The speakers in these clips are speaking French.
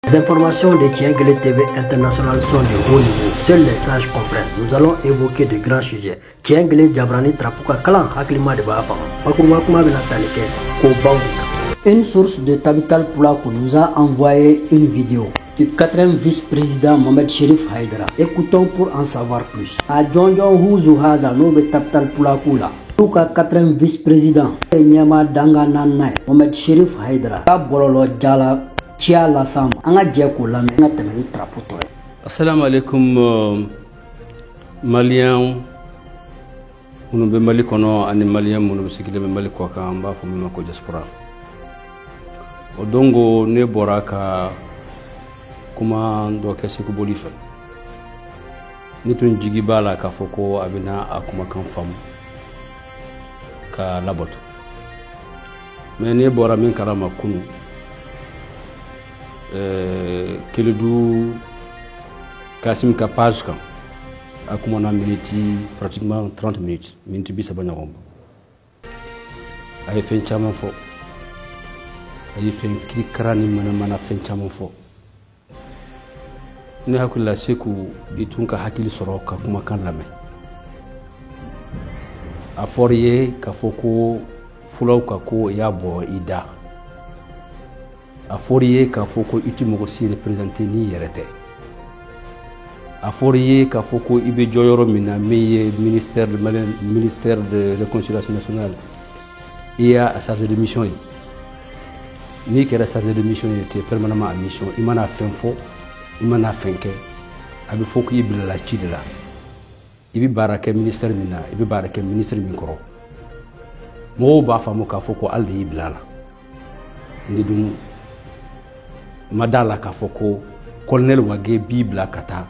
Les informations de Tienguele TV International sont de haut niveau. Seuls les sages comprennent. Nous allons évoquer de grands sujets. Tienguele Jabrani Trapuka Kalan Haklima de Bafam. Makumakuma Benataleke Kobambika. Une source de Tabital Poulakou nous a envoyé une vidéo du 4e vice-président Mohamed Cherif Haïdara. Écoutons pour en savoir plus. A Djonjon Huzu Haza Nobe Tabital Poulakou la. Tout 4e vice-président Nyama Danga Nanay Mohamed Cherif Haïdara. Kabololo Djala Chia la Sam. Anga Djeko Lame Nga Temeli Traputo. Assalamu alaikum Maliens. Nous sommes Mali kono ani Maliens nous sommes Mali kwa kamba fumino ko diaspora. Odongo ne boraka kuma ndo kese ko bolifa. Nitun jigi bala ka foko abina akuma kan fam ka laboto. Mais ne bora min karama kunu Keledu Kassim ka page kan akuma na minute pratiquement 30 minutes minute bi sabanya rombo ay fen chama fo ay fen krikrani mana fen chama fo ne hakula seku itunka hakili soroka kuma kan lame a foriye ka foko fulaw ka ko yabo ida a foriye ka foko itimo si représenter ni yerete a foriye ka foko ibe joyoro mina meye ministère de réconciliation nationale et à chargé de mission ni qui est chargé de mission était permanemment à mission imana fenfo imana fenke abi foko ibla la chidla ibi baraka ministère mina ibi baraka ministre minkoro mo ba famo ka foko alde ibla la ndidum madala ka foko colonel wage bibla kata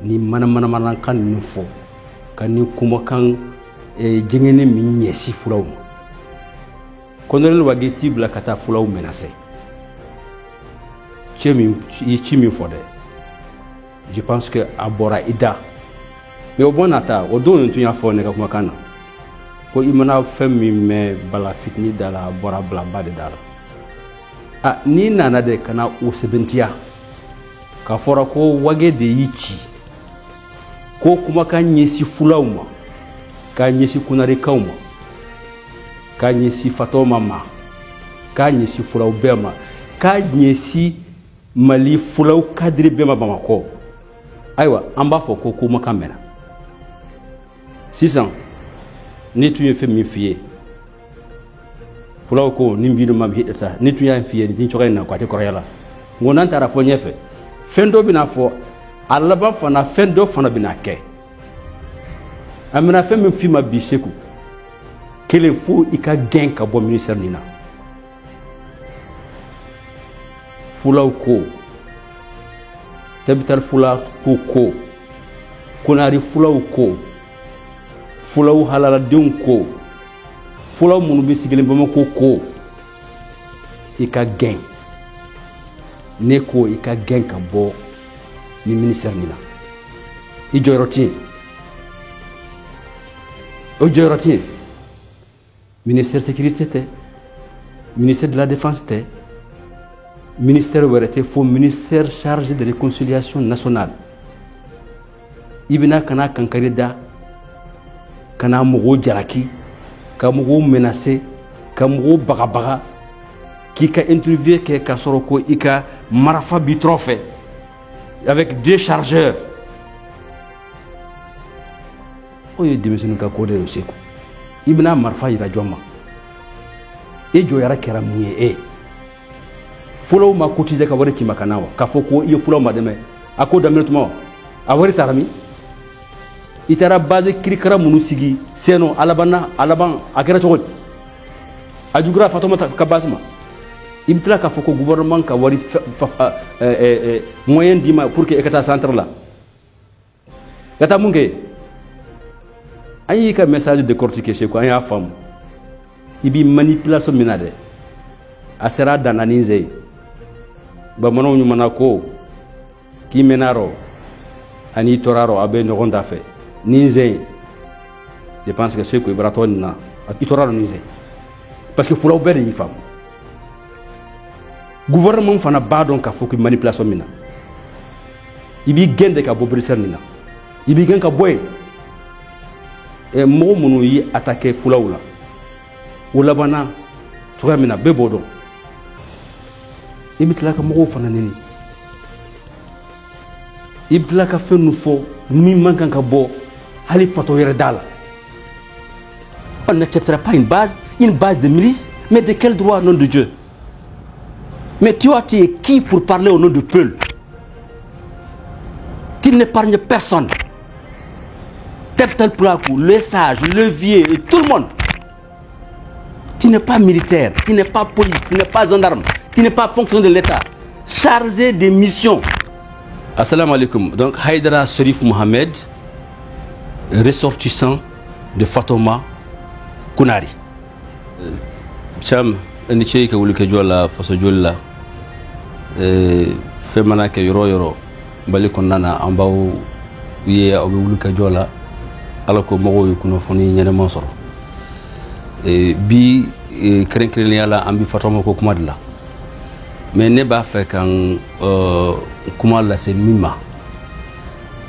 ni mana kan nufo kan ni kuma kan jingene min yesi fulaw colonel wage tibla kata fulaw menacé chimi fode je pense que abora ida mais au bon ata o do ntu ya fone ka kuma kana ko imana femi me bala fitni dala bora bla bade dala a ni nana de kana o sebentia ka fora ko wage de yichi ko kuma ka nyesi fulauma ka nyesi kunare kauma ka nyesi fatoma ma ka nyesi fulau bema ka nyesi mali fulau kadri bema bamako aywa amba fo ko kuma kamera 600 ni tu fe mi fié fulau ko nimbido mam hidata ni tu ya fié ni chokay na ko te koryala ngonan tara fo nyefe fendo bina fo alaba fana fendo fana bina ke amina fem mi fima bi seku kele fo ika gen ka bo ministère nina fulaw ko tabital fula ko kunari fulaw ko fulaw halala den ko fulaw munu bi sigelen bama ko ika gen ne ko ika gen ka bo ni ministère nina ijoroti ministère sécurité té ministère de la défense té ministère wérité fo ministère chargé de réconciliation nationale ibina kana kankarida kana mugo jaraki ka mugo menacé ka mugo bagabaga qui ka interview ke ka soroko ika marafa bi trophée avec 2 chargeurs. Oye démission ka ko de seku ibna marfa ira joma e jo yara kera muye fulo ma cotiser ka wari kimakanawa ka foko iyo fulo ma deme akoda minutuma a wari tarami itara base krikara munusigi seno alaban akera chokot ajugra fatoma ka basma ibtla ka foko gouvernement ka wari moyen dima pour que ekata centre là gata munge ayi ka message de cortiquer chez quoi ya femme ibi manipulation minade asera dananinze ba mono ñu manako ki menaro ani toraro abe no ronda fait ninze je pense que c'est que braton na itoraro ninze parce que fulaw bere yi femme gouvernement fana b'a dɔn k'a fɔ ko manipulation min na i b'i gɛn de ka bɔ Bruxelles nin na i b'i gɛn ka bɔ yen mɔgɔ minnu y'i attaqué fulaw la o labanna cogoya min na bɛɛ b'o dɔn i bɛ tila ka mɔgɔw fana nɛni i bɛ tila ka fɛn ninnu fɔ min man kan ka bɔ hali fatɔ yɛrɛ da la. On n'acceptera pas une base de milice, mais de quel droit au nom de Dieu? Mais tu es qui pour parler au nom du peuple? Tu n'épargnes personne. Tel Plakou, les sages, le vieux et tout le monde. Tu n'es pas militaire, tu n'es pas police, tu n'es pas gendarme, tu n'es pas fonctionnaire de l'État. Chargé des missions. Assalamu alaikum. Donc Haïdara Serif Mohamed, ressortissant de Fatoma Kunari. Cham ni ce ke wulu ke jola faso jolla fe mana ke yoro bali kon nana ambaw ye o wulu ke jola ala ko mogo yu kuno foni nyane monsoro bi kren yala ambi fatoma ko kuma dila mais ne ba fe kan kuma la c'est mima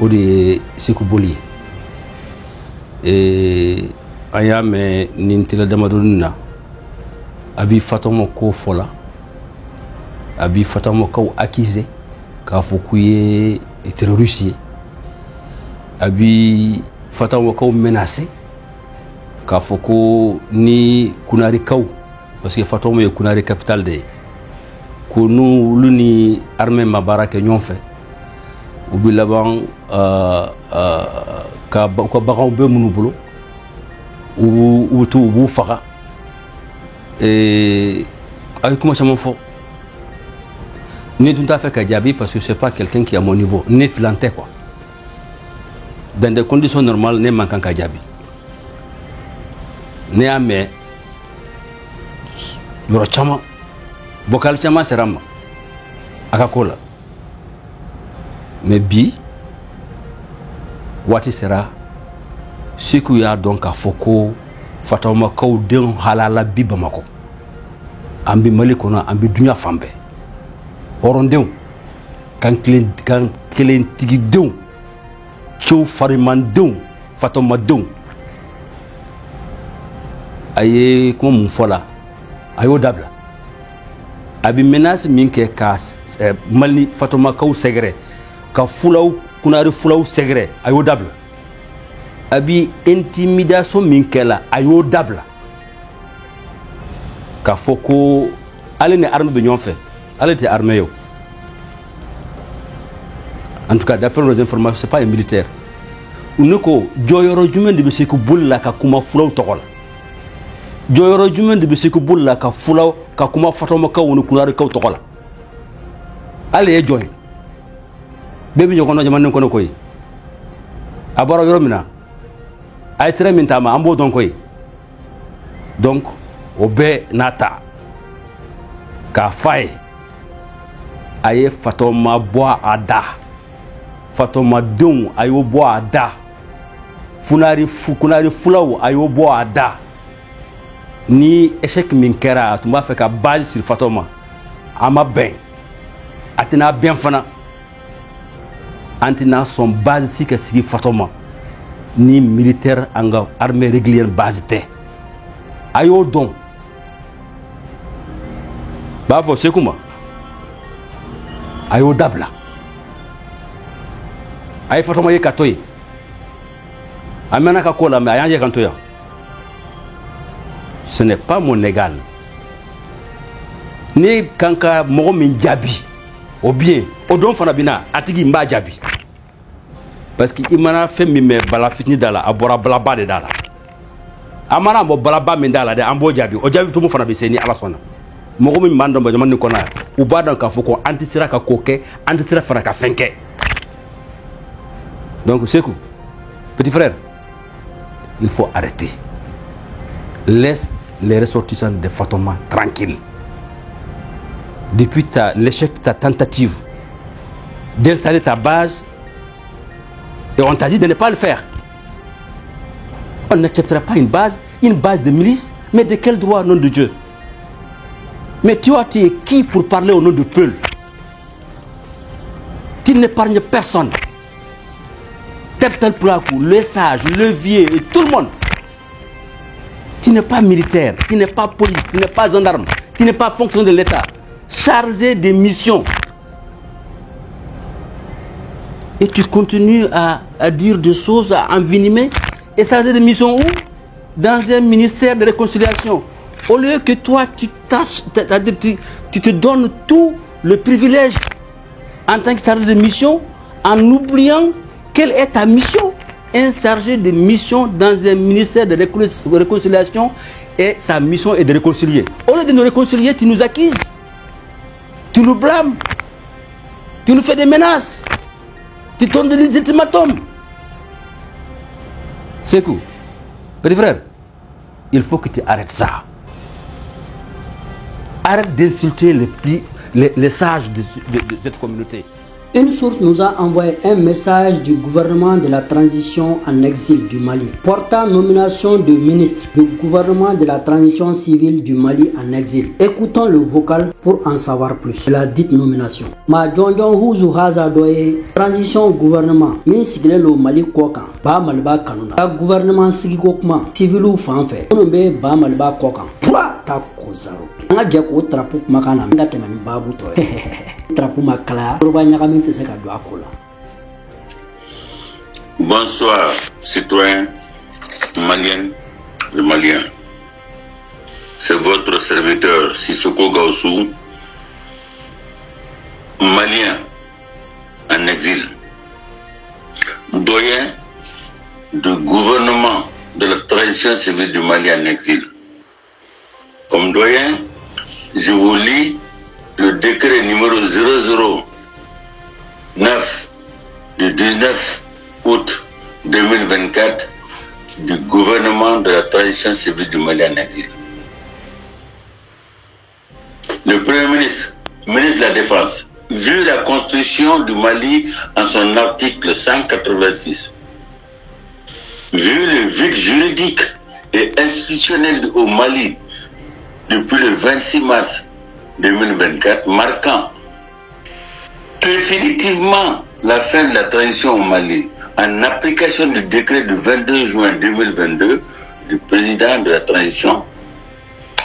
o de siku boli ayame nintila damadunna abi fatoma ko fola abi fatoma ko accusé ka fokuye terroriste abi fatoma ko menacé ka foko ni kunari kaw parce que fatoma est kunari capitale de ko nu luni armée mabaraka ñon fait ubi laban ka ko bagaw be munu bulu ou tout ou faga et avec comment ça m'en faut n'est tout à fait Kadjabi parce que c'est pas quelqu'un qui est à mon niveau n'est filanté quoi dans des conditions normales n'est manquant Kadjabi n'est à mais le chama vocal chama serama akakola mais bi wati sera ce qu'il y a donc à Foko, Fatama Kaudin Halala Bibamako, Ambi Malikona, Ambi Dunia Fambe, Orondeu, quand Kelen Tigidou, Chou Farimandou, Fatoma Dou, Aye, comme mon fola, Ayo Dabla, Abi menace Minke Kas, Mali Fatoma Kau Segre, Ka Fulau, Kunari Fulau Segre, Ayo Dabla. Abi intimidation minkela ayo dabla ka foko ale ne arme be ñon fait ale te armé yo en tout cas d'après nos informations c'est pas un militaire uniko joyoro jumen de bisiku bulla ka kuma fulaw tokola joyoro jumen de bisiku bulla ka fulaw ka kuma fatoma ka wonu kunari ka tokola ale e joy bebi ñokono jaman ko koy abaro yoromina ay sere min tama ambo don koy donc o be nata ka fay aye fatoma boa ada fatoma dum ayo boa ada funari fulaw ayo boa ada ni échec min kera tuma fe ka base sur fatoma ama ben atina bien fana antina son base si ka sigi fatoma ni militaire anga armée régulière base té ayo don ba fo sekuma ayo dabla ay fatoma ye katoy amena ka kola mais ayanje kantoya ce n'est pas mon égal ni kanka mogo min jabi ou bien o don fana bina atigi mba jabi parce que imana fait mi bala fitni dala abora blaba de dala amara bo blaba min dala de ambo jabi o jabi tumu fana be seni ala sona mogo mi mando ba jamani kona u badan ka foko antisira ka koke antisira fana ka fenke donc Sekou petit frère il faut arrêter laisse les ressortissants de Fatoma tranquilles depuis l'échec de ta tentative d'installer ta base. Et on t'a dit de ne pas le faire. On n'acceptera pas une base de milice, mais de quel droit au nom de Dieu? Mais tu es qui pour parler au nom de Peul? Tu n'épargnes personne. Teptel Plakou, le sage, le vieux et tout le monde. Tu n'es pas militaire, tu n'es pas police, tu n'es pas gendarme, tu n'es pas fonctionnaire de l'État. Chargé de missions. Et tu continues à dire des choses, à envenimer. Et chargé de mission où? Dans un ministère de réconciliation. Au lieu que toi, tu te donnes tout le privilège en tant que chargé de mission, en oubliant quelle est ta mission. Un chargé de mission dans un ministère de réconciliation, et sa mission est de réconcilier. Au lieu de nous réconcilier, tu nous accuses, tu nous blâmes, tu nous fais des menaces, tu donnes des ultimatums. C'est quoi? Petit frère, il faut que tu arrêtes ça. Arrête d'insulter les sages de cette communauté. Une source nous a envoyé un message du gouvernement de la transition en exil du Mali, portant nomination de ministre du gouvernement de la transition civile du Mali en exil. Écoutons le vocal pour en savoir plus de la dite nomination. Ma Djonjon Huzu Hazadoye, transition gouvernement, ministre le Mali Kokan, Ba Malba Kanuna, la gouvernement Sigikokma, civilu Fanfe, Onumbe Ba Malba Kokan, Pwa Tako Zaroke. Nga Djako Trapuk Makana, Nga Temani Babu Toye. Bonsoir, citoyens maliennes et maliens. C'est votre serviteur Sissoko Gaussou, malien en exil, doyen du gouvernement de la transition civile du Mali en exil. Comme doyen, je vous lis le décret numéro 009 du 19 août 2024 du gouvernement de la transition civile du Mali en exil. Le Premier ministre, ministre de la Défense, vu la constitution du Mali en son article 186, vu le vide juridique et institutionnel au Mali depuis le 26 mars 2024, marquant définitivement la fin de la transition au Mali, en application du décret du 22 juin 2022 du président de la transition,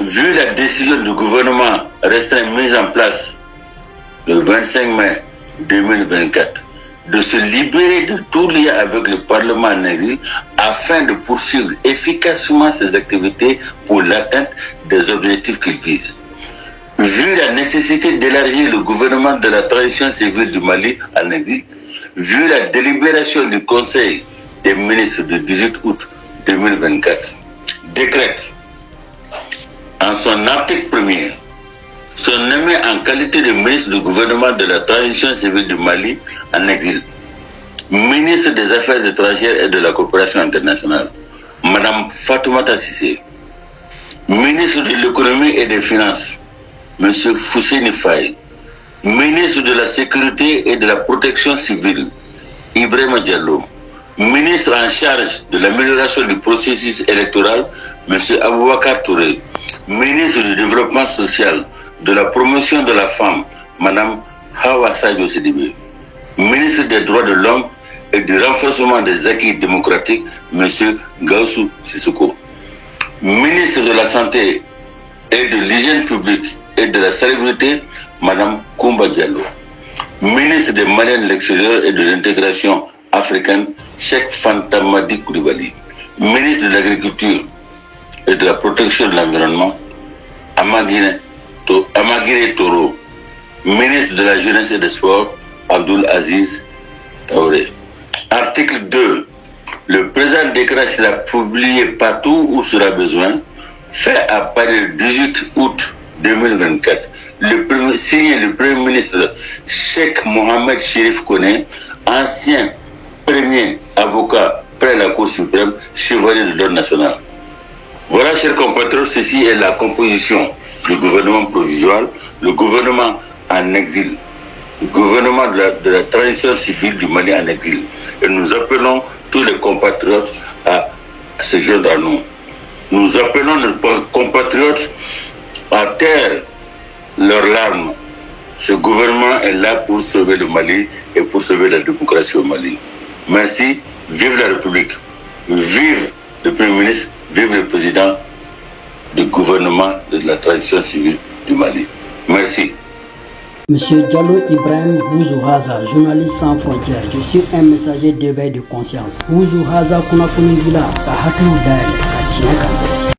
vu la décision du gouvernement restreint mise en place le 25 mai 2024 de se libérer de tout lien avec le Parlement en exil afin de poursuivre efficacement ses activités pour l'atteinte des objectifs qu'il vise. Vu la nécessité d'élargir le gouvernement de la transition civile du Mali en exil, vu la délibération du Conseil des ministres du 18 août 2024, décrète en son article 1er son nommé en qualité de ministre du gouvernement de la transition civile du Mali en exil, ministre des Affaires étrangères et de la coopération internationale, Madame Fatoumata Cissé, ministre de l'économie et des finances, Monsieur Fousseni Faye, ministre de la Sécurité et de la Protection civile, Ibrahima Diallo, ministre en charge de l'amélioration du processus électoral, Monsieur Aboubakar Touré, ministre du Développement social, de la Promotion de la Femme, Madame Hawa Sadio Sidibé, ministre des Droits de l'Homme et du Renforcement des acquis démocratiques, Monsieur Gaussou Sissoko, ministre de la Santé et de l'Hygiène publique et de la Salubrité, Madame Koumba Diallo, ministre des Maliens de l'extérieur et de l'intégration africaine, Cheikh Fanta Madi Koulibaly, ministre de l'Agriculture et de la Protection de l'Environnement, Amagine Toro, ministre de la Jeunesse et des Sports, Abdul Aziz Taoré. Article 2. Le présent décret sera publié partout où sera besoin, fait à partir du 18 août 2024. Signé le Premier ministre Cheikh Mohamed Chérif Koné, ancien premier avocat près la Cour suprême, chevalier de l'ordre national. Voilà, chers compatriotes, ceci est la composition du gouvernement provisoire, le gouvernement en exil, le gouvernement de la transition civile du Mali en exil. Et nous appelons tous les compatriotes à se joindre à nous. Nous appelons nos compatriotes à taire leurs larmes. Ce gouvernement est là pour sauver le Mali et pour sauver la démocratie au Mali. Merci, vive la République, vive le Premier ministre, vive le président du gouvernement de la transition civile du Mali. Merci. Monsieur Diallo Ibrahim Ouzou Haza, journaliste sans frontières, je suis un messager d'éveil de conscience. Ouzou Haza Kunafuningila, Kahatou Dael, Kachinakan.